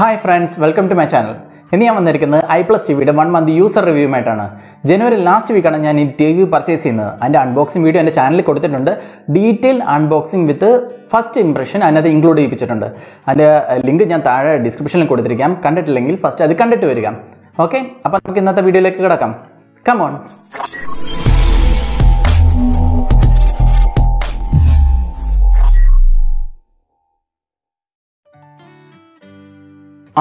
Hi friends, welcome to my channel. This is EyePlus TV 1 month user review. January last week I TV purchase and unboxing video on the channel. Detailed unboxing with first impression and included and link in the description. First okay, now video. Come on.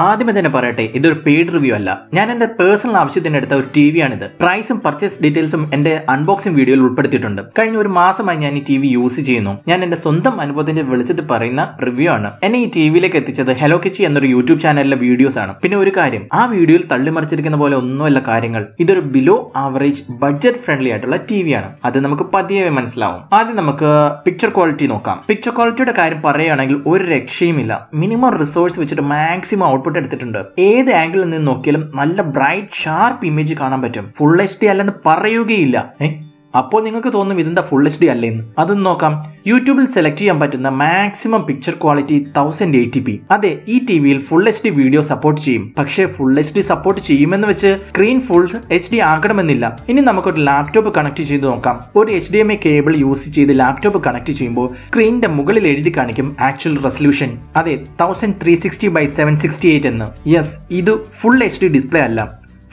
ആദ്യമേ തന്നെ പറയട്ടെ, ഇതൊരു paid review അല്ല. ഞാൻ എൻ്റെ personal ആവശ്യത്തിന് എടുത്ത ഒരു ടി വി ആണിത്. പ്രൈസും പർച്ചേസ് ഡീറ്റെയിൽസും എൻ്റെ അൺബോക്സിംഗ് വീഡിയോയിൽ ഉൾപ്പെടുത്തിയിട്ടുണ്ട്. കഴിഞ്ഞ ഒരു മാസമായി ഞാൻ ഈ ടി വി യൂസ് ചെയ്യുന്നു. ഞാൻ എൻ്റെ സ്വന്തം അനുഭവത്തിന്റെ വെളിച്ചത്തിൽ പറയുന്ന റിവ്യൂ ആണ്. എന്നെ ഈ ടി വിയിലേക്ക് എത്തിച്ചത് ഹലോ കിച്ചി എന്നൊരു യൂട്യൂബ് ചാനലിലെ വീഡിയോസ് ആണ്. പിന്നെ ഒരു കാര്യം, ആ വീഡിയോയിൽ തള്ളിമറിച്ചിരിക്കുന്ന പോലെ ഒന്നുമല്ല കാര്യങ്ങൾ. ഇതൊരു ബിലോ ആവറേജ് ബഡ്ജറ്റ് ഫ്രണ്ട്ലി ആയിട്ടുള്ള ടി വി ആണ്. അത് നമുക്ക് പതിയെ മനസ്സിലാവും. ആദ്യം നമുക്ക് പിക്ചർ ക്വാളിറ്റി നോക്കാം. പിക്ചർ ക്വാളിറ്റിയുടെ കാര്യം പറയുകയാണെങ്കിൽ ഒരു രക്ഷയുമില്ല. മിനിമം റിസോഴ്സ് വെച്ചിട്ട് മാക്സിമം ഔട്ട്പുട്ട് എടുത്തിട്ടുണ്ട്. ഏത് ആംഗിളിൽ നിന്ന് നോക്കിയാലും നല്ല ബ്രൈറ്റ് ഷാർപ്പ് ഇമേജ് കാണാൻ പറ്റും. ഫുൾ HD അല്ലെന്ന് പറയുകയില്ല. അപ്പോൾ നിങ്ങൾക്ക് തോന്നും ഇതെന്താ ഫുൾ HD അല്ലേന്ന്. അതൊന്ന് നോക്കാം. യൂട്യൂബിൽ സെലക്ട് ചെയ്യാൻ പറ്റുന്ന മാക്സിമം പിക്ചർ ക്വാളിറ്റി 1080p. അതെ, ഈ ടിവിയിൽ ഫുൾ HD വീഡിയോ സപ്പോർട്ട് ചെയ്യും. പക്ഷേ ഫുൾ HD സപ്പോർട്ട് ചെയ്യുമെന്ന് വെച്ച് സ്ക്രീൻ ഫുൾ HD ആകണമെന്നില്ല. ഇനി നമുക്കൊരു ലാപ്ടോപ്പ് കണക്ട് ചെയ്ത് നോക്കാം. ഒരു HDMI കേബിൾ യൂസ് ചെയ്ത് ലാപ്ടോപ്പ് കണക്ട് ചെയ്യുമ്പോൾ സ്ക്രീനിന്റെ മുകളിൽ എഴുതി കാണിക്കും ആക്ച്വൽ റെസൊല്യൂഷൻ. അതെ, 1360x768 എന്ന്. യെസ്, ഇത് ഫുൾ HD ഡിസ്പ്ലേ അല്ല.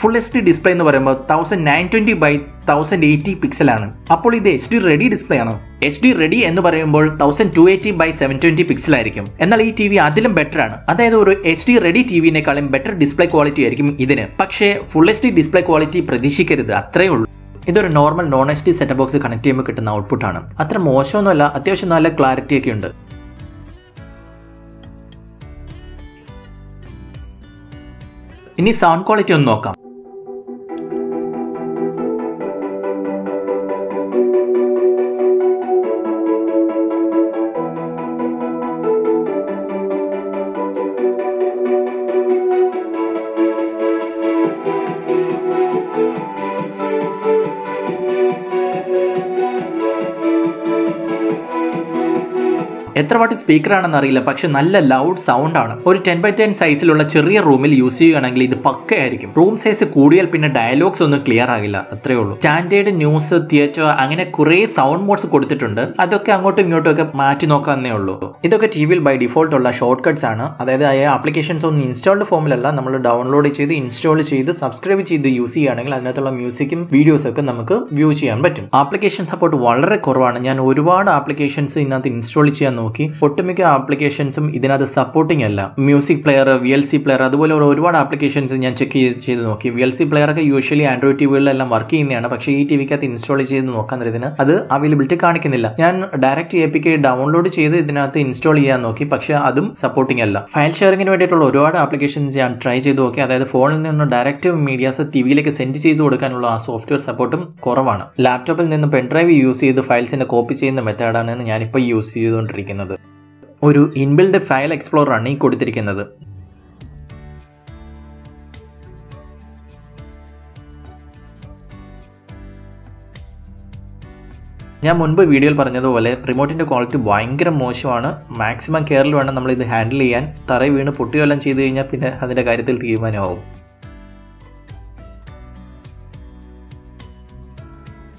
ഫുൾ HD ഡിസ്പ്ലേ എന്ന് പറയുമ്പോൾ 1920x1080 പിക്സലാണ്. അപ്പോൾ ഇത് HD റെഡി ഡിസ്പ്ലേ ആണ്. HD റെഡി എന്ന് പറയുമ്പോൾ 1280x720 പിക്സൽ ആയിരിക്കും. എന്നാൽ ഈ ടി വി അതിലും ബെറ്റർ ആണ്. അതായത് ഒരു HD റെഡി ടിവിനേക്കാളും ബെറ്റർ ഡിസ്പ്ലേ ക്വാളിറ്റി ആയിരിക്കും ഇതിന്. പക്ഷേ ഫുൾ HD ഡിസ്പ്ലേ ക്വാളിറ്റി പ്രതീക്ഷിക്കരുത്, അത്രേ ഉള്ളൂ. ഇതൊരു normal non HD set box connect ചെയ്യുമ്പോൾ കിട്ടുന്ന ഔട്ട്പുട്ടാണ്. അത്ര മോശമൊന്നുമല്ല, അത്യാവശ്യം നല്ല ക്ലാരിറ്റി ഒക്കെ ഉണ്ട്. ഇനി സൗണ്ട് ക്വാളിറ്റി ഒന്ന് നോക്കാം. എത്ര വാട്ട് സ്പീക്കർ ആണെന്ന് അറിയില്ല, പക്ഷെ നല്ല ലൗഡ് സൗണ്ട് ആണ്. ഒരു 10x10 സൈസിലുള്ള ചെറിയ റൂമിൽ യൂസ് ചെയ്യുകയാണെങ്കിൽ ഇത് പക്കയായിരിക്കും. റൂം സൈസ് കൂടിയാൽ പിന്നെ ഡയലോഗ്സ് ഒന്നും ക്ലിയർ ആകില്ല, അത്രേ ഉള്ളൂ. സ്റ്റാൻഡേർഡ്, ന്യൂസ്, തിയേറ്റർ അങ്ങനെ കുറെ സൗണ്ട് മോഡ്സ് കൊടുത്തിട്ടുണ്ട്. അതൊക്കെ അങ്ങോട്ടും ഇങ്ങോട്ടും ഒക്കെ മാറ്റി നോക്കാന്നേ ഉള്ളൂ. ഇതൊക്കെ ടിവിയിൽ ബൈ ഡിഫോൾട്ട് ഉള്ള ഷോർട്ട് കട്ട്സ് ആണ്. അതായത് ആ ആപ്ലിക്കേഷൻസ് ഒന്നും ഇൻസ്റ്റാൾഡ് ഫോമിലല്ല, നമ്മൾ ഡൗൺലോഡ് ചെയ്ത് ഇൻസ്റ്റാൾ ചെയ്ത് സബ്സ്ക്രൈബ് ചെയ്ത് യൂസ് ചെയ്യുകയാണെങ്കിൽ അതിനകത്തുള്ള മ്യൂസിക്കും വീഡിയോസും ഒക്കെ നമുക്ക് വ്യൂ ചെയ്യാൻ പറ്റും. ആപ്ലിക്കേഷൻ സപ്പോർട്ട് വളരെ കുറവാണ്. ഞാൻ ഒരുപാട് ആപ്ലിക്കേഷൻസ് ഇതിനകത്ത് ഇൻസ്റ്റാൾ ചെയ്യാൻ നോക്കി. ഒട്ടുമിക്ക ആപ്ലിക്കേഷൻസും ഇതിനകത്ത് സപ്പോർട്ടിംഗ് അല്ല. മ്യൂസിക് പ്ലെയർ, VLC പ്ലെയർ, അതുപോലെ ഒരുപാട് ആപ്ലിക്കേഷൻസ് ഞാൻ ചെക്ക് ചെയ്ത് നോക്കി. VLC പ്ലെയർ ഒക്കെ യൂഷ്വലി ആൻഡ്രോയിഡ് ടിവികളിലെല്ലാം വർക്ക് ചെയ്യുന്നതാണ്. പക്ഷേ ഈ ടിവിക്കകത്ത് ഇൻസ്റ്റാൾ ചെയ്ത് നോക്കാൻ നേരത്തിന് അത് അവൈലബിലിറ്റി കാണിക്കുന്നില്ല. ഞാൻ ഡയറക്റ്റ് APK ഡൗൺലോഡ് ചെയ്ത് ഇതിനകത്ത് ഇൻസ്റ്റാൾ ചെയ്യാൻ നോക്കി, പക്ഷേ അതും സപ്പോർട്ടിംഗ് അല്ല. ഫയൽ ഷെയറിംഗിന് വേണ്ടിയിട്ടുള്ള ഒരുപാട് ആപ്ലിക്കേഷൻസ് ഞാൻ ട്രൈ ചെയ്ത് നോക്കി. അതായത് ഫോണിൽ നിന്ന് ഡയറക്റ്റ് മീഡിയാസ് ടിവിയിലേക്ക് സെൻഡ് ചെയ്ത് കൊടുക്കാനുള്ള ആ സോഫ്റ്റ്വെയർ സപ്പോർട്ടും കുറവാണ്. ലാപ്ടോപ്പിൽ നിന്ന് പെൻഡ്രൈവ് യൂസ് ചെയ്ത് ഫയൽസിനെ കോപ്പി ചെയ്യുന്ന മെത്തേഡാണ് ഞാനിപ്പോൾ യൂസ് ചെയ്തുകൊണ്ടിരിക്കുന്നത്. ഒരു ഇൻബിൽഡ് ഫയൽ എക്സ്പ്ലോറർ ആണ് ഈ കൊടുത്തിരിക്കുന്നത്. ഞാൻ മുൻപ് വീഡിയോയിൽ പറഞ്ഞതുപോലെ റിമോട്ടിന്റെ ക്വാളിറ്റി ഭയങ്കര മോശമാണ്. മാക്സിമം കെയറിൽ വേണം നമ്മൾ ഇത് ഹാൻഡിൽ ചെയ്യാൻ. തറയിൽ വീണ് പൊട്ടിയെല്ലാം ചെയ്ത് കഴിഞ്ഞാൽ പിന്നെ അതിന്റെ കാര്യത്തിൽ തീരുമാനമാവും.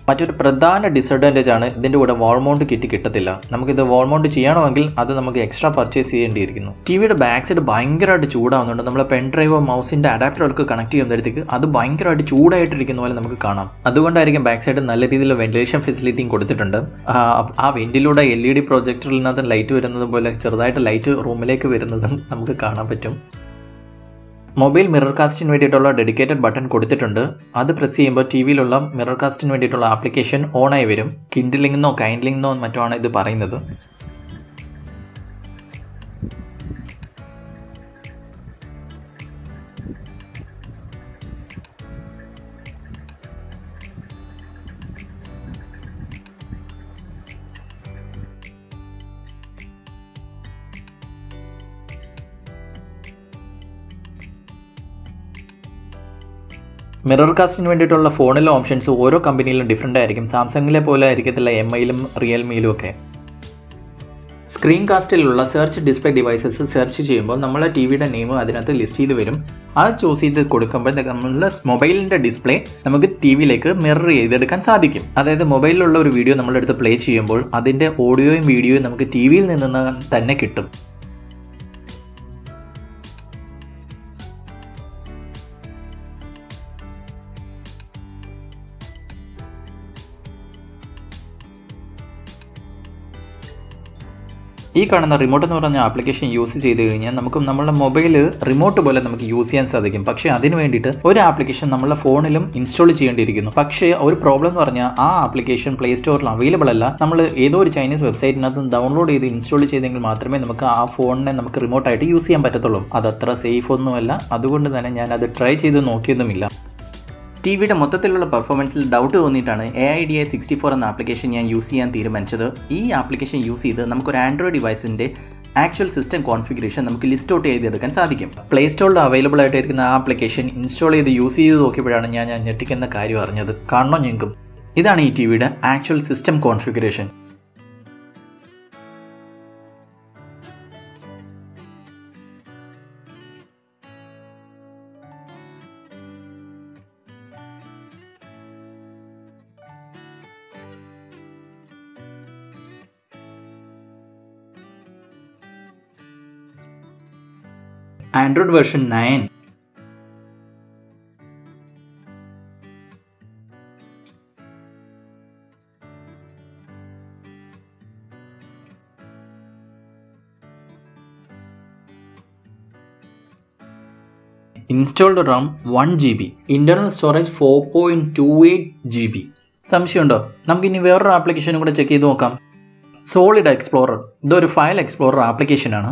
മറ്റൊരു പ്രധാന ഡിസഡ്വാൻറ്റേജ് ആണ് ഇതിന്റെ കൂടെ വാൾ മൗണ്ട് കിറ്റ് കിട്ടത്തില്ല. നമുക്കിത് വാൾ മൗണ്ട് ചെയ്യണമെങ്കിൽ അത് നമുക്ക് എക്സ്ട്രാ പർച്ചേസ് ചെയ്യേണ്ടിയിരിക്കുന്നു. ടിവിയുടെ ബാക്ക് സൈഡ് ഭയങ്കരമായിട്ട് ചൂടാവുന്നുണ്ട്. നമ്മൾ പെൻ ഡ്രൈവോ മൗസിന്റെ അഡാപ്റ്ററൊക്കെ കണക്ട് ചെയ്യുമ്പോഴത്തേക്ക് അത് ഭയങ്കരമായിട്ട് ചൂടായിട്ടിരിക്കുന്ന പോലെ നമുക്ക് കാണാം. അതുകൊണ്ടായിരിക്കും ബാക്ക് സൈഡ് നല്ല രീതിയിലുള്ള വെന്റിലേഷൻ ഫെസിലിറ്റിയും കൊടുത്തിട്ടുണ്ട്. ആ വെന്റിലൂടെ LED പ്രൊജക്ടറിനകത്ത് ലൈറ്റ് വരുന്നത് പോലെ ചെറുതായിട്ട് ലൈറ്റ് റൂമിലേക്ക് വരുന്നതും നമുക്ക് കാണാൻ പറ്റും. മൊബൈൽ മിറർ കാസ്റ്റിന് വേണ്ടിയിട്ടുള്ള ഡെഡിക്കേറ്റഡ് ബട്ടൺ കൊടുത്തിട്ടുണ്ട്. അത് പ്രസ് ചെയ്യുമ്പോൾ ടിവിയിലുള്ള മിറർ കാസ്റ്റിന് വേണ്ടിയിട്ടുള്ള ആപ്ലിക്കേഷൻ ഓണായി വരും. കിൻഡിലിംഗെന്നോ കൈൻഡിലിംഗെന്നോ മറ്റോ ആണ് ഇത് പറയുന്നത്. മിറർ കാസ്റ്റിന് വേണ്ടിയിട്ടുള്ള ഫോണിലെ ഓപ്ഷൻസ് ഓരോ കമ്പനിയിലും ഡിഫറൻ്റ് ആയിരിക്കും. സാംസങ്ങിലെ പോലെ ആയിരിക്കത്തില്ല MIയിലും റിയൽമിയിലും ഒക്കെ. സ്ക്രീൻ കാസ്റ്റിലുള്ള സെർച്ച് ഡിസ്പ്ലേ ഡിവൈസസ് സെർച്ച് ചെയ്യുമ്പോൾ നമ്മളെ ടി വിയുടെ നെയിം അതിനകത്ത് ലിസ്റ്റ് ചെയ്ത് വരും. അത് ചൂസ് ചെയ്ത് കൊടുക്കുമ്പോൾ നമ്മളുടെ മൊബൈലിൻ്റെ ഡിസ്പ്ലേ നമുക്ക് ടി വിയിലേക്ക് മിറർ ചെയ്തെടുക്കാൻ സാധിക്കും. അതായത് മൊബൈലിലുള്ള ഒരു വീഡിയോ നമ്മളെടുത്ത് പ്ലേ ചെയ്യുമ്പോൾ അതിൻ്റെ ഓഡിയോയും വീഡിയോയും നമുക്ക് ടി വിയിൽ നിന്ന് തന്നെ കിട്ടും. ഈ കാണുന്ന റിമോട്ട് എന്ന് പറഞ്ഞ ആപ്ലിക്കേഷൻ യൂസ് ചെയ്ത് കഴിഞ്ഞാൽ നമുക്ക് നമ്മുടെ മൊബൈൽ റിമോട്ട് പോലെ നമുക്ക് യൂസ് ചെയ്യാൻ സാധിക്കും. പക്ഷേ അതിന് വേണ്ടിയിട്ട് ഒരു ആപ്ലിക്കേഷൻ നമ്മുടെ ഫോണിലും ഇൻസ്റ്റാൾ ചെയ്യേണ്ടിയിരിക്കുന്നു. പക്ഷേ ഒരു പ്രോബ്ലം എന്ന് പറഞ്ഞാൽ ആ ആപ്ലിക്കേഷൻ പ്ലേ സ്റ്റോറിൽ അവൈലബിൾ അല്ല. നമ്മൾ ഏതോ ഒരു ചൈനീസ് വെബ്സൈറ്റിനകത്ത് ഡൗൺലോഡ് ചെയ്ത് ഇൻസ്റ്റാൾ ചെയ്തെങ്കിൽ മാത്രമേ നമുക്ക് ആ ഫോണിനെ നമുക്ക് റിമോട്ടായിട്ട് യൂസ് ചെയ്യാൻ പറ്റത്തുള്ളൂ. അതത്ര സേഫ് ഒന്നുമല്ല. അതുകൊണ്ട് തന്നെ ഞാൻ അത് ട്രൈ ചെയ്ത് നോക്കിയൊന്നുമില്ല. ടി വിയുടെ മൊത്തത്തിലുള്ള പെർഫോമൻസിൽ ഡൗട്ട് തോന്നിയിട്ടാണ് EyePlus എന്ന ആപ്ലിക്കേഷൻ ഞാൻ യൂസ് ചെയ്യാൻ തീരുമാനിച്ചത്. ഈ ആപ്ലിക്കേഷൻ യൂസ് ചെയ്ത് നമുക്കൊരു ആൻഡ്രോയിഡ് ഡിവൈസിൻ്റെ ആക്ച്വൽ സിസ്റ്റം കോൺഫിഗറേഷൻ നമുക്ക് ലിസ്റ്റ് ഔട്ട് ചെയ്തെടുക്കാൻ സാധിക്കും. പ്ലേ സ്റ്റോറിൽ അവൈലബിൾ ആയിട്ടിരിക്കുന്ന ആ ആപ്ലിക്കേഷൻ ഇൻസ്റ്റാൾ ചെയ്ത് യൂസ് ചെയ്ത് നോക്കിയപ്പോഴാണ് ഞാൻ ഞെട്ടിക്കുന്ന കാര്യം അറിഞ്ഞത്. കാണണോ ഞങ്ങൾക്കും? ഇതാണ് ഈ ടി വിയുടെ actual system configuration. Android version 9. Installed RAM 1 GB. Internal storage 4.28 GB. സംശയമുണ്ടോ? നമുക്കിനി വേറൊരു ആപ്ലിക്കേഷനും കൂടെ ചെക്ക് ചെയ്ത് നോക്കാം. Solid explorer. ഇതൊരു ഫയൽ എക്സ്പ്ലോറർ ആപ്ലിക്കേഷനാണ്.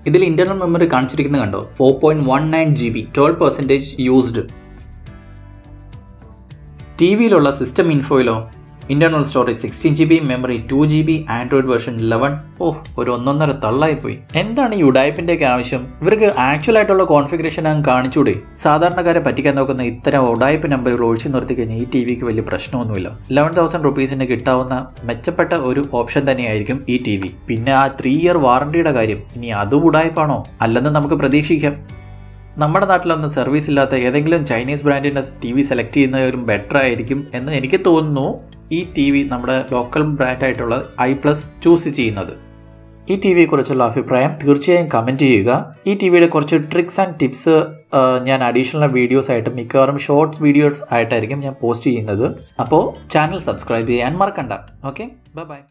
ഇതിൽ ഇന്റർണൽ മെമ്മറി കാണിച്ചിരിക്കുന്നത് കണ്ടോ? 4.19 GB, 12% യൂസ്ഡ്. ടി വിയിലുള്ള സിസ്റ്റം ഇൻഫോയിലോ internal storage 16 GB, memory 2 GB, Android version 11. ഒരു ഒന്നൊന്നര തള്ളായിപ്പോയി. എന്താണ് ഈ ഉഡായ്പിൻ്റെയൊക്കെ ആവശ്യം? ഇവർക്ക് ആക്ച്വൽ ആയിട്ടുള്ള കോൺഫിഗറേഷൻ അങ്ങ് കാണിച്ചൂടെ? സാധാരണക്കാരെ പറ്റിക്കാൻ നോക്കുന്ന ഇത്തരം ഉഡായ്പ് നമ്പറുകൾ ഒഴിച്ചു നിർത്തി കഴിഞ്ഞാൽ ഈ ടി വിക്ക് വലിയ പ്രശ്നമൊന്നുമില്ല. 11,000 rupees കിട്ടാവുന്ന മെച്ചപ്പെട്ട ഒരു ഓപ്ഷൻ തന്നെയായിരിക്കും ഈ ടി വി. പിന്നെ ആ 3 year വാറണ്ടിയുടെ കാര്യം, ഇനി അതും ഉഡായ്പാണോ? അല്ലെന്ന് നമുക്ക് പ്രതീക്ഷിക്കാം. നമ്മുടെ നാട്ടിലൊന്നും സർവീസ് ഇല്ലാത്ത ഏതെങ്കിലും ചൈനീസ് ബ്രാൻഡിൻ്റെ ടി വി സെലക്ട് ചെയ്യുന്നവരും ബെറ്റർ ആയിരിക്കും എന്ന് എനിക്ക് തോന്നുന്നു. ഈ ടി വി നമ്മുടെ ലോക്കൽ ബ്രാൻഡായിട്ടുള്ള EyePlus ചൂസ് ചെയ്യുന്നത്. ഈ ടി വിയെക്കുറിച്ചുള്ള അഭിപ്രായം തീർച്ചയായും കമൻറ്റ് ചെയ്യുക. ഈ ടി വിയുടെ കുറച്ച് ട്രിക്സ് ആൻഡ് ടിപ്സ് ഞാൻ അഡീഷണൽ വീഡിയോസ് ആയിട്ട് മിക്കവാറും ഷോർട്സ് വീഡിയോസ് ആയിട്ടായിരിക്കും ഞാൻ പോസ്റ്റ് ചെയ്യുന്നത്. അപ്പോൾ ചാനൽ സബ്സ്ക്രൈബ് ചെയ്യാൻ മറക്കണ്ട. Okay, by.